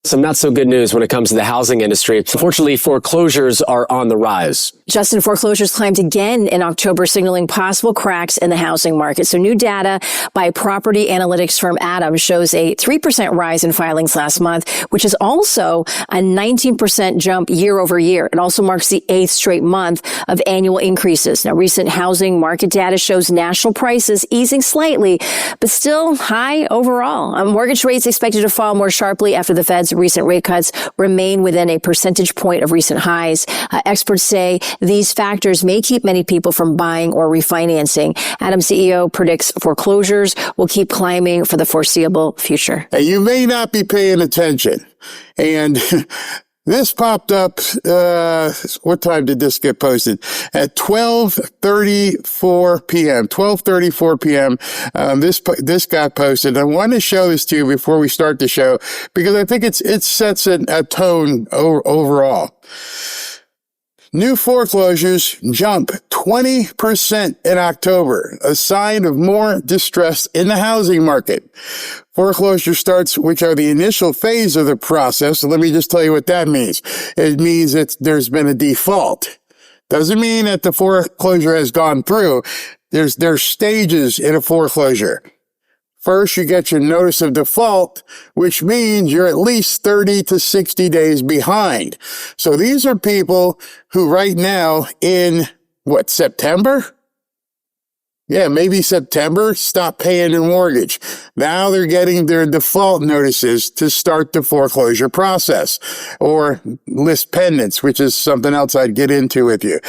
Some not so good news when it comes to the housing industry. Unfortunately, foreclosures are on the rise. Justin, foreclosures climbed again in October, signaling possible cracks in the housing market. So new data by property analytics firm Adams shows a 3% rise in filings last month, which is also a 19% jump year over year. It also marks the 8th straight month of annual increases. Now, recent housing market data shows national prices easing slightly, but still high overall. Mortgage rates expected to fall more sharply after the Fed's recent rate cuts remain within a percentage point of recent highs. Experts say these factors may keep many people from buying or refinancing. Adams CEO predicts foreclosures will keep climbing for the foreseeable future. And you may not be paying attention. And this popped up, what time did this get posted? At 12:34 p.m. 12:34 p.m. This got posted. I want to show this to you before we start the show because I think it sets a tone overall. New foreclosures jump 20% in October, a sign of more distress in the housing market. Foreclosure starts, which are the initial phase of the process. So let me just tell you what that means. It means that there's been a default. Doesn't mean that the foreclosure has gone through. There's stages in a foreclosure. First, you get your notice of default, which means you're at least 30 to 60 days behind. So these are people who right now in, September? Yeah, maybe September, stop paying their mortgage. Now they're getting their default notices to start the foreclosure process or list pendants, which is something else I'd get into with you.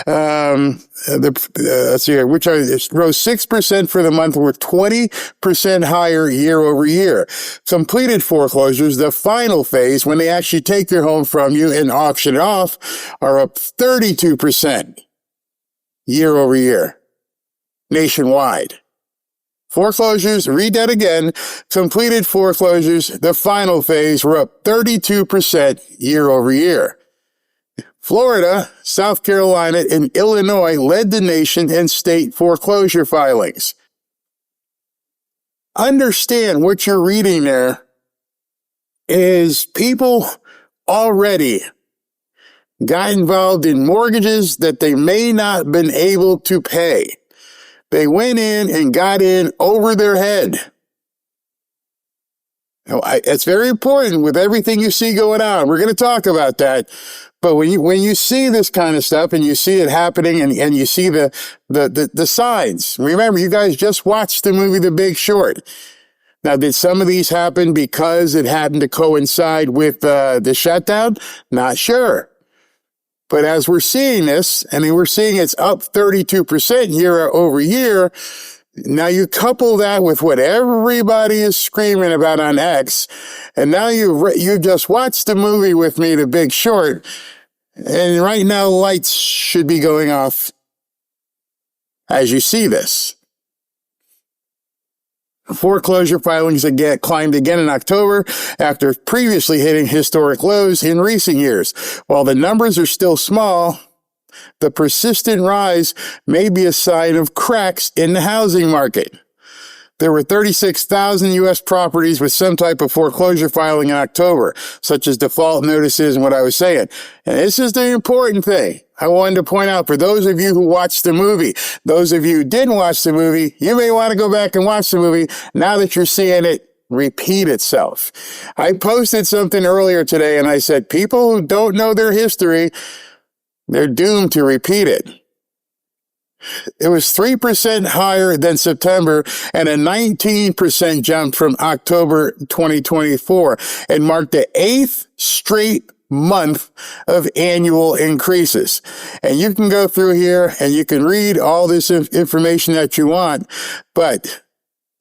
Let's see here, which rose 6% for the month, were 20% higher year over year. Completed foreclosures, the final phase, when they actually take your home from you and auction it off, are up 32% year over year. Nationwide. Foreclosures, read that again, completed foreclosures, the final phase, were up 32% year over year. Florida, South Carolina, and Illinois led the nation in state foreclosure filings. Understand what you're reading there is people already got involved in mortgages that they may not have been able to pay. They went in and got in over their head. Now, it's very important with everything you see going on. We're going to talk about that. But when you see this kind of stuff and you see it happening and you see the signs, remember, you guys just watched the movie The Big Short. Now, did some of these happen because it happened to coincide with the shutdown? Not sure. But as we're seeing this, and we're seeing it's up 32% year over year, now you couple that with what everybody is screaming about on X, and now you just watched the movie with me, The Big Short, and right now lights should be going off as you see this. Foreclosure filings climbed again in October after previously hitting historic lows in recent years. While the numbers are still small, the persistent rise may be a sign of cracks in the housing market. There were 36,000 U.S. properties with some type of foreclosure filing in October, such as default notices and what I was saying. And this is the important thing I wanted to point out for those of you who watched the movie. Those of you who didn't watch the movie, you may want to go back and watch the movie now that you're seeing it repeat itself. I posted something earlier today and I said, people who don't know their history, they're doomed to repeat it. It was 3% higher than September and a 19% jump from October 2024 and marked the 8th straight month of annual increases. And you can go through here and you can read all this information that you want, but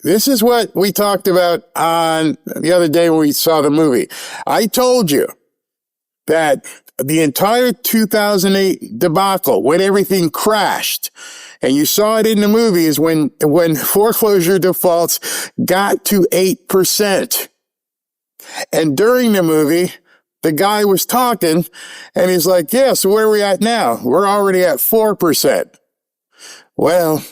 this is what we talked about on the other day when we saw the movie. I told you that the entire 2008 debacle, when everything crashed, and you saw it in the movie, is when foreclosure defaults got to 8%. And during the movie, the guy was talking, and he's like, yeah, so where are we at now? We're already at 4%. Well,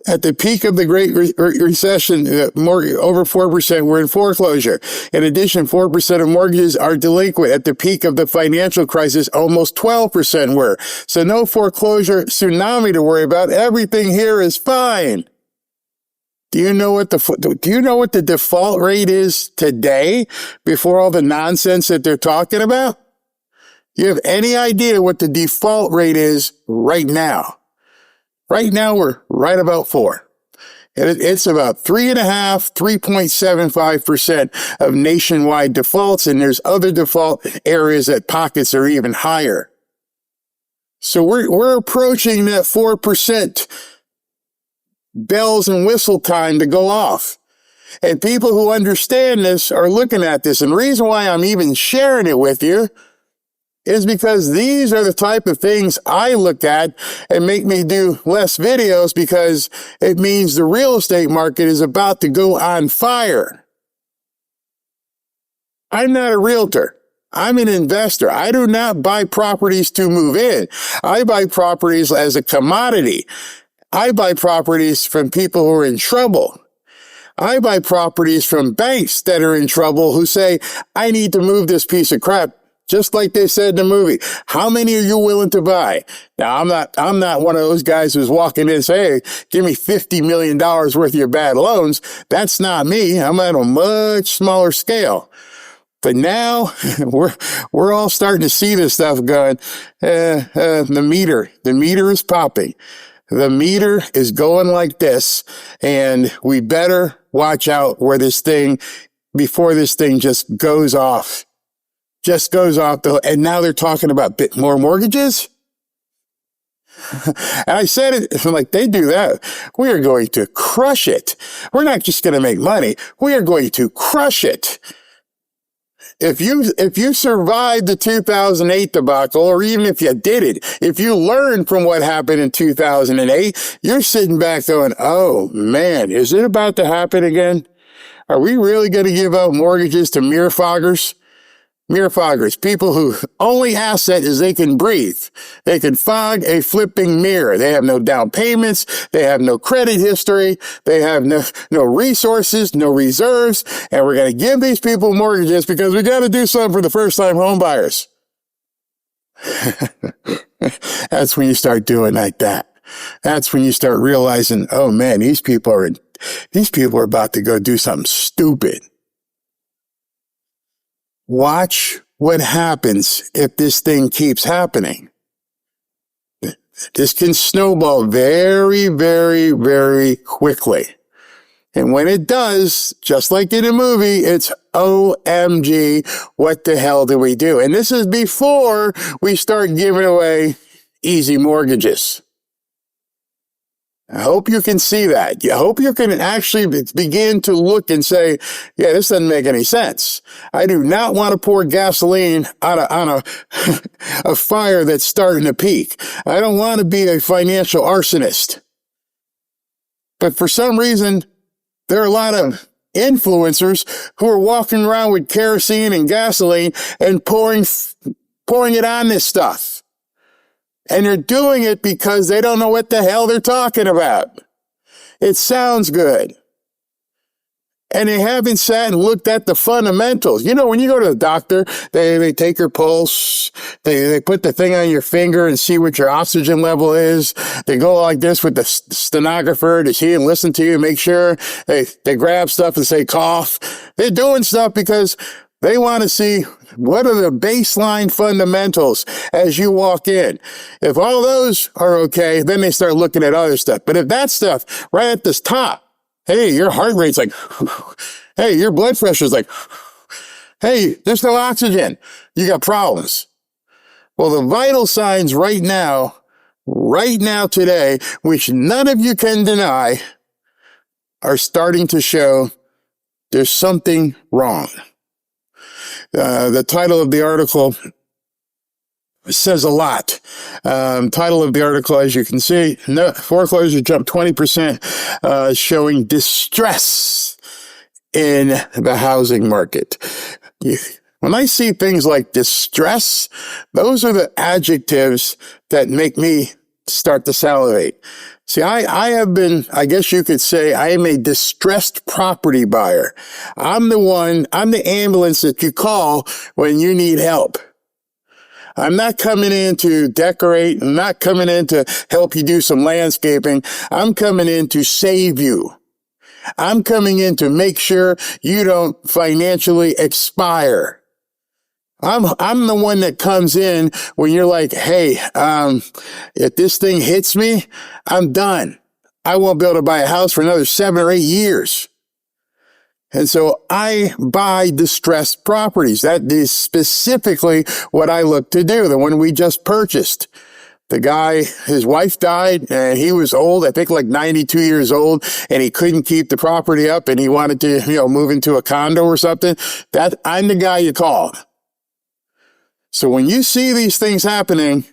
At the peak of the Great Recession, over 4% were in foreclosure. In addition, 4% of mortgages are delinquent. At the peak of the financial crisis, almost 12% were. So no foreclosure tsunami to worry about. Everything here is fine. Do you know what the default rate is today before all the nonsense that they're talking about? Do you have any idea what the default rate is right now? Right now, we're right about 4. It's about 3.75% of nationwide defaults, and there's other default areas that pockets are even higher. So we're approaching that 4% bells and whistle time to go off. And people who understand this are looking at this. And the reason why I'm even sharing it with you is because these are the type of things I look at and make me do less videos, because it means the real estate market is about to go on fire. I'm not a realtor. I'm an investor. I do not buy properties to move in. I buy properties as a commodity. I buy properties from people who are in trouble. I buy properties from banks that are in trouble who say, I need to move this piece of crap. Just like they said in the movie, how many are you willing to buy? Now, I'm not one of those guys who's walking in and saying, hey, give me $50 million worth of your bad loans. That's not me. I'm at a much smaller scale. But now we're all starting to see this stuff going, the meter is popping. The meter is going like this, and we better watch out before this thing just goes off. And now they're talking about bit more mortgages. And I said it, like, they do that. We are going to crush it. We're not just going to make money. We are going to crush it. If you survived the 2008 debacle, or even if you did it, if you learned from what happened in 2008, you're sitting back going, oh man, is it about to happen again? Are we really going to give out mortgages to mirror foggers? Mirror foggers, people whose only asset is they can breathe. They can fog a flipping mirror. They have no down payments. They have no credit history. They have no resources, no reserves. And we're going to give these people mortgages because we got to do something for the first-time home buyers. That's when you start doing like that. That's when you start realizing, oh man, these people are about to go do something stupid. Watch what happens if this thing keeps happening. This can snowball very, very, very quickly. And when it does, just like in a movie, it's OMG, what the hell do we do? And this is before we start giving away easy mortgages. I hope you can see that. I hope you can actually begin to look and say, yeah, this doesn't make any sense. I do not want to pour gasoline on a fire that's starting to peak. I don't want to be a financial arsonist. But for some reason, there are a lot of influencers who are walking around with kerosene and gasoline and pouring it on this stuff. And they're doing it because they don't know what the hell they're talking about. It sounds good. And they haven't sat and looked at the fundamentals. You know, when you go to the doctor, they take your pulse, they put the thing on your finger and see what your oxygen level is. They go like this with the stenographer to see and listen to you, make sure. They grab stuff and say cough. They're doing stuff because they want to see what are the baseline fundamentals as you walk in. If all those are okay, then they start looking at other stuff. But if that stuff right at this top, hey, your heart rate's like, hey, your blood pressure's like, hey, there's no oxygen, you got problems. Well, the vital signs right now today, which none of you can deny, are starting to show there's something wrong. The title of the article says a lot. Title of the article, as you can see, foreclosures jumped 20%, showing distress in the housing market. When I see things like distress, those are the adjectives that make me start to salivate. See, I have been, I guess you could say, I am a distressed property buyer. I'm the ambulance that you call when you need help. I'm not coming in to decorate. I'm not coming in to help you do some landscaping. I'm coming in to save you. I'm coming in to make sure you don't financially expire. I'm the one that comes in when you're like, hey, if this thing hits me, I'm done. I won't be able to buy a house for another 7 or 8 years. And so I buy distressed properties. That is specifically what I look to do. The one we just purchased. The guy, his wife died and he was old, I think like 92 years old, and he couldn't keep the property up and he wanted to, move into a condo or something. I'm the guy you call. So when you see these things happening,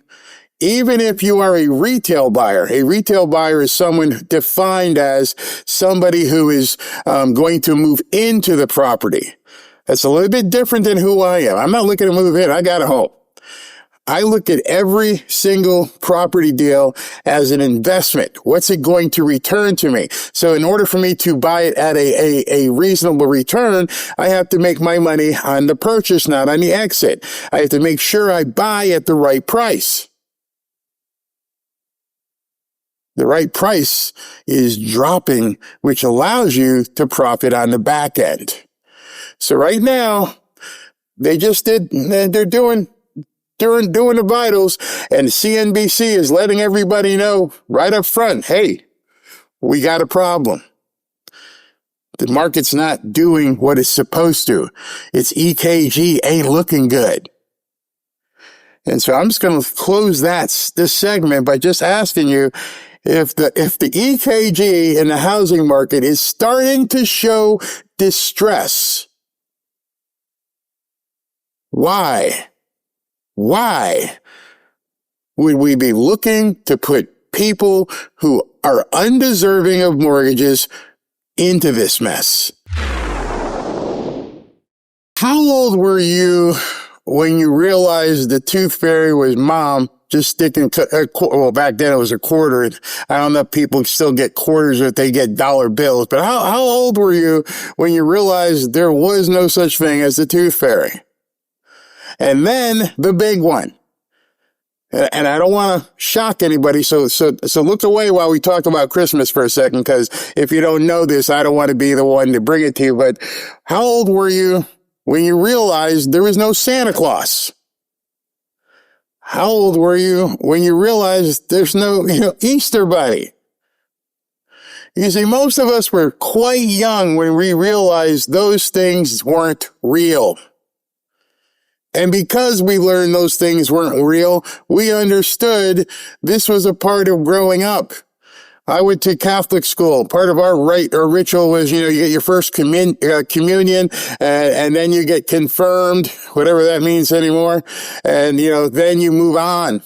even if you are a retail buyer is someone defined as somebody who is going to move into the property. That's a little bit different than who I am. I'm not looking to move in. I got a home. I look at every single property deal as an investment. What's it going to return to me? So in order for me to buy it at a reasonable return, I have to make my money on the purchase, not on the exit. I have to make sure I buy at the right price. The right price is dropping, which allows you to profit on the back end. So right now, they're doing the vitals, and CNBC is letting everybody know right up front, hey, we got a problem. The market's not doing what it's supposed to. Its EKG ain't looking good. And so I'm just going to close this segment by just asking you, if the EKG in the housing market is starting to show distress, why would we be looking to put people who are undeserving of mortgages into this mess? How old were you when you realized the tooth fairy was mom just sticking, well, back then it was a quarter. I don't know if people still get quarters or if they get dollar bills, but how old were you when you realized there was no such thing as the tooth fairy? And then the big one. And I don't want to shock anybody, so look away while we talk about Christmas for a second, because if you don't know this, I don't want to be the one to bring it to you. But how old were you when you realized there was no Santa Claus? How old were you when you realized there's no, Easter Bunny? You see, most of us were quite young when we realized those things weren't real. And because we learned those things weren't real, we understood this was a part of growing up. I went to Catholic school. Part of our rite or ritual was, you get your first communion, and then you get confirmed, whatever that means anymore. And, then you move on.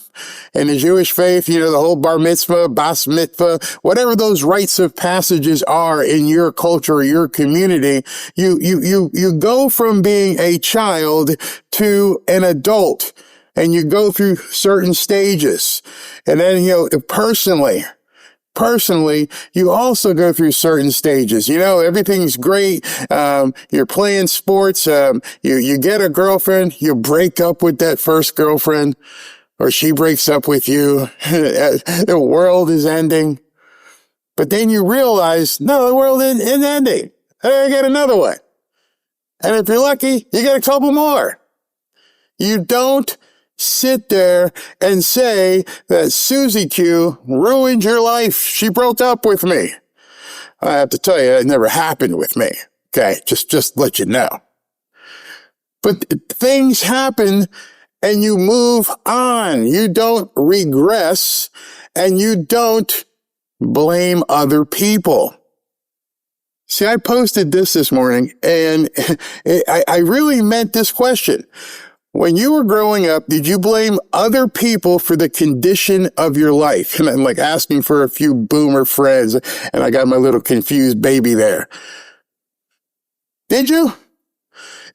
In the Jewish faith, the whole bar mitzvah, bas mitzvah, whatever those rites of passages are in your culture or your community, you go from being a child to an adult, and you go through certain stages. And then, personally, you also go through certain stages. Everything's great. You're playing sports. You get a girlfriend. You break up with that first girlfriend, or she breaks up with you. The world is ending. But then you realize, no, the world isn't ending. I get another one. And if you're lucky, you get a couple more. You don't sit there and say that Susie Q ruined your life. She broke up with me. I have to tell you, it never happened with me. Okay, just let you know. But things happen and you move on. You don't regress and you don't blame other people. See, I posted this morning and I really meant this question. When you were growing up, did you blame other people for the condition of your life? And I'm like asking for a few boomer friends, and I got my little confused baby there. Did you?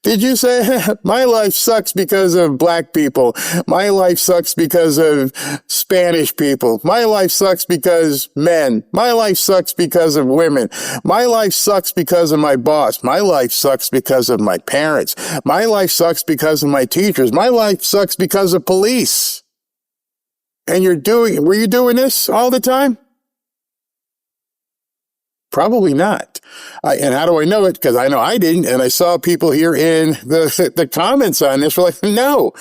Did you say, my life sucks because of black people? My life sucks because of Spanish people. My life sucks because men. My life sucks because of women. My life sucks because of my boss. My life sucks because of my parents. My life sucks because of my teachers. My life sucks because of police. And were you doing this all the time? Probably not. And how do I know it? Because I know I didn't. And I saw people here in the comments on this were like, no,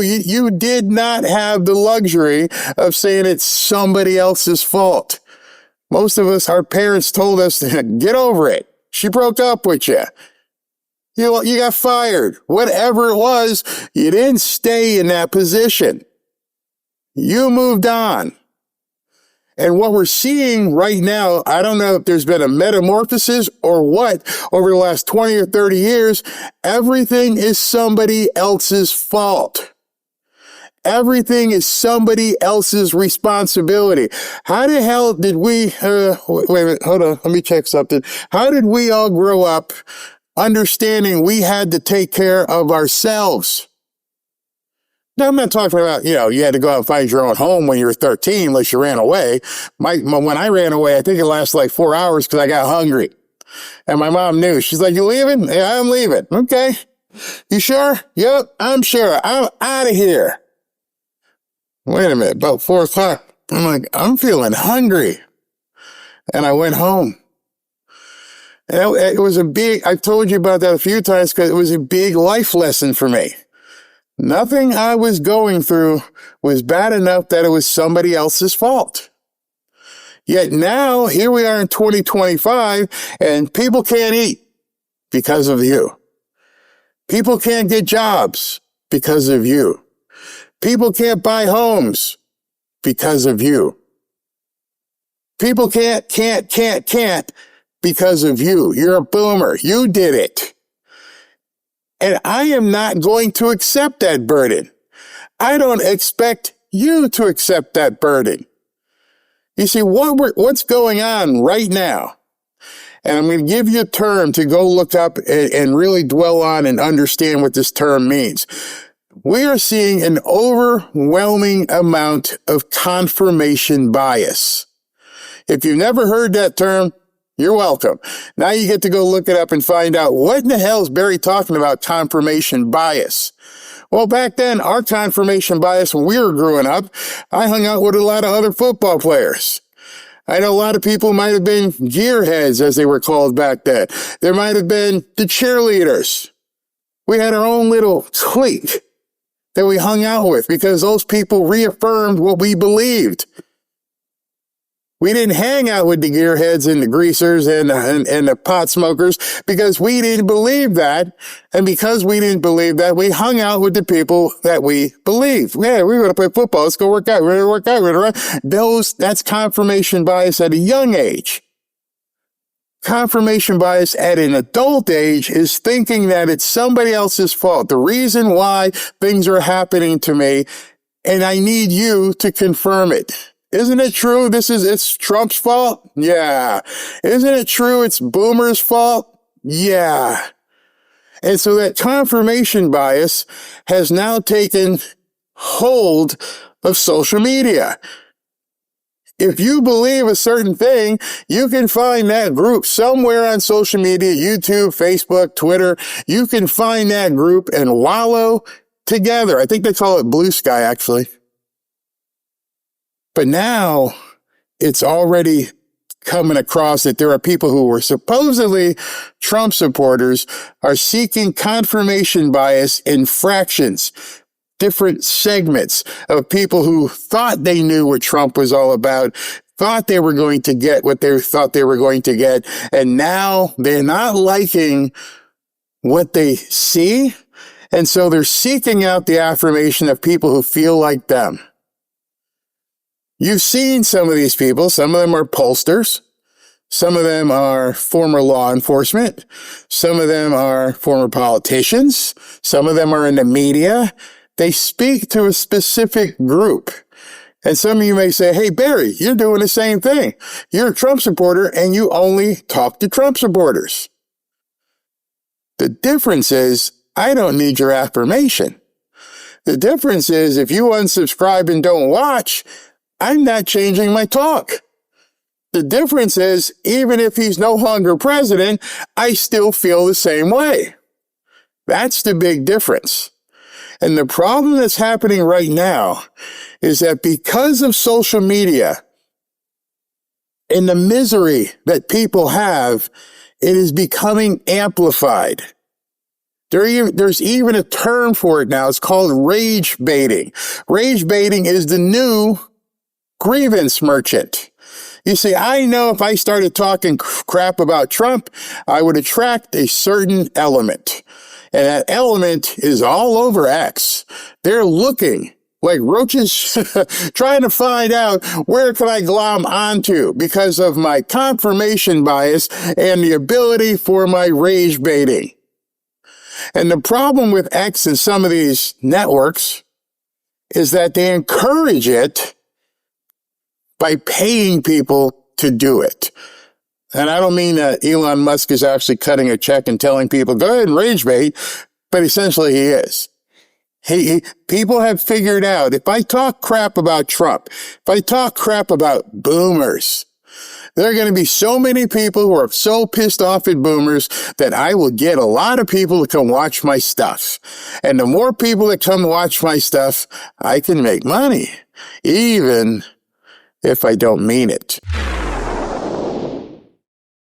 you did not have the luxury of saying it's somebody else's fault. Most of us, our parents told us to get over it. She broke up with you. You got fired. Whatever it was, you didn't stay in that position. You moved on. And what we're seeing right now, I don't know if there's been a metamorphosis or what over the last 20 or 30 years, everything is somebody else's fault. Everything is somebody else's responsibility. How the hell did we, wait a minute, hold on, let me check something. How did we all grow up understanding we had to take care of ourselves? Now, I'm not talking about, you had to go out and find your own home when you were 13 unless you ran away. When I ran away, I think it lasted like 4 hours because I got hungry. And my mom knew. She's like, you leaving? Yeah, I'm leaving. Okay. You sure? Yep, I'm sure. I'm out of here. Wait a minute. About 4 o'clock. I'm like, I'm feeling hungry. And I went home. And it was I've told you about that a few times because it was a big life lesson for me. Nothing I was going through was bad enough that it was somebody else's fault. Yet now, here we are in 2025, and people can't eat because of you. People can't get jobs because of you. People can't buy homes because of you. People can't because of you. You're a boomer. You did it. And I am not going to accept that burden. I don't expect you to accept that burden. You see, what's going on right now, and I'm going to give you a term to go look up and really dwell on and understand what this term means. We are seeing an overwhelming amount of confirmation bias. If you've never heard that term, you're welcome. Now you get to go look it up and find out what in the hell is Barry talking about confirmation bias. Well, back then, our confirmation bias when we were growing up, I hung out with a lot of other football players. I know a lot of people might have been gearheads, as they were called back then. There might have been the cheerleaders. We had our own little clique that we hung out with because those people reaffirmed what we believed. We didn't hang out with the gearheads and the greasers and the pot smokers because we didn't believe that. And because we didn't believe that, we hung out with the people that we believed. Yeah, we're going to play football. Let's go work out. We're going to work out. We're going to run. That's confirmation bias at a young age. Confirmation bias at an adult age is thinking that it's somebody else's fault. The reason why things are happening to me, and I need you to confirm it. Isn't it true it's Trump's fault? Yeah. Isn't it true it's boomers' fault? Yeah. And so that confirmation bias has now taken hold of social media. If you believe a certain thing, you can find that group somewhere on social media, YouTube, Facebook, Twitter. You can find that group and wallow together. I think they call it Blue Sky, actually. But now it's already coming across that there are people who were supposedly Trump supporters are seeking confirmation bias in fractions, different segments of people who thought they knew what Trump was all about, thought they were going to get what they thought they were going to get, and now they're not liking what they see, and so they're seeking out the affirmation of people who feel like them. You've seen some of these people. Some of them are pollsters. Some of them are former law enforcement. Some of them are former politicians. Some of them are in the media. They speak to a specific group. And some of you may say, hey, Barry, you're doing the same thing. You're a Trump supporter and you only talk to Trump supporters. The difference is I don't need your affirmation. The difference is if you unsubscribe and don't watch, I'm not changing my talk. The difference is even if he's no longer president, I still feel the same way. That's the big difference. And the problem that's happening right now is that because of social media and the misery that people have, it is becoming amplified. There's even a term for it now. It's called rage baiting. Rage baiting is the new grievance merchant. You see, I know if I started talking crap about Trump, I would attract a certain element. And that element is all over X. They're looking like roaches trying to find out where can I glom onto because of my confirmation bias and the ability for my rage baiting. And the problem with X and some of these networks is that they encourage it by paying people to do it. And I don't mean that Elon Musk is actually cutting a check and telling people, go ahead and rage bait, but essentially he is. People have figured out, if I talk crap about Trump, if I talk crap about boomers, there are going to be so many people who are so pissed off at boomers that I will get a lot of people to come watch my stuff. And the more people that come watch my stuff, I can make money, even if I don't mean it.